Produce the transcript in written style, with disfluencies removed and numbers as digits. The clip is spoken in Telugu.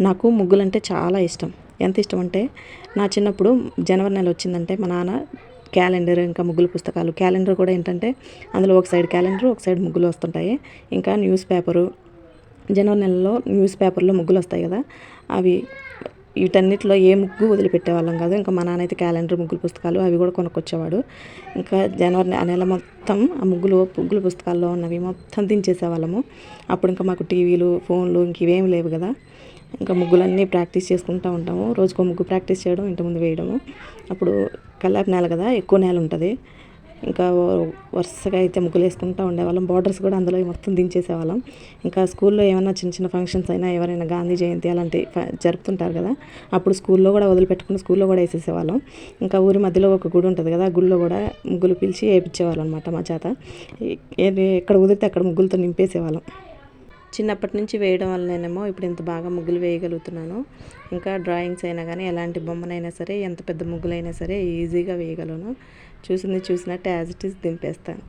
నాకు ముగ్గులంటే చాలా ఇష్టం. ఎంత ఇష్టం అంటే నా చిన్నప్పుడు జనవరి నెల వచ్చిందంటే మా నాన్న క్యాలెండర్ ఇంకా ముగ్గుల పుస్తకాలు క్యాలెండర్ కూడా ఏంటంటే అందులో ఒక సైడ్ క్యాలెండర్ ఒక సైడ్ ముగ్గులు వస్తుంటాయి. ఇంకా న్యూస్ పేపరు జనవరి నెలలో న్యూస్ పేపర్లో ముగ్గులు వస్తాయి కదా, అవి వీటన్నిటిలో ఏ ముగ్గు వదిలిపెట్టేవాళ్ళం కాదు. ఇంకా మా నాన్న అయితే క్యాలెండర్ ముగ్గుల పుస్తకాలు అవి కూడా కొనుక్కొచ్చేవాడు. ఇంకా జనవరి ఆ నెల మొత్తం ఆ ముగ్గుల పుస్తకాల్లో ఉన్నవి మొత్తం దించేసేవాళ్ళము. అప్పుడు ఇంకా మాకు టీవీలు ఫోన్లు ఇంక ఇవేమి లేవు కదా, ఇంకా ముగ్గులన్నీ ప్రాక్టీస్ చేసుకుంటూ ఉంటాము. రోజుకో ముగ్గు ప్రాక్టీస్ చేయడం, ఇంటి ముందు వేయడము. అప్పుడు కల్లాపు నేల కదా, ఎక్కువ నేల ఉంటుంది. ఇంకా వరుసగా అయితే ముగ్గులు వేసుకుంటూ ఉండేవాళ్ళం. బార్డర్స్ కూడా అందులో మొత్తం దించేసేవాళ్ళం. ఇంకా స్కూల్లో ఏమైనా చిన్న చిన్న ఫంక్షన్స్ అయినా, ఎవరైనా గాంధీ జయంతి అలాంటివి జరుపుతుంటారు కదా, అప్పుడు స్కూల్లో కూడా వదిలిపెట్టుకుని స్కూల్లో కూడా వేసేసేవాళ్ళం. ఇంకా ఊరి మధ్యలో ఒక గుడి ఉంటుంది కదా, ఆ గుడిలో కూడా ముగ్గులు పిలిచి వేయించేవాళ్ళం అనమాట మా చేత. ఎక్కడ కుదిరితే అక్కడ ముగ్గులతో నింపేసేవాళ్ళం. చిన్నప్పటి నుంచి వేయడం వల్లనేమో ఇప్పుడు ఇంత బాగా ముగ్గులు వేయగలుగుతున్నాను. ఇంకా డ్రాయింగ్స్ అయినా కానీ ఎలాంటి బొమ్మనైనా సరే, ఎంత పెద్ద ముగ్గులైనా సరే ఈజీగా వేయగలను. చూసింది చూసినట్టు యాజ్ ఇట్ ఈజ్ దింపేస్తాను.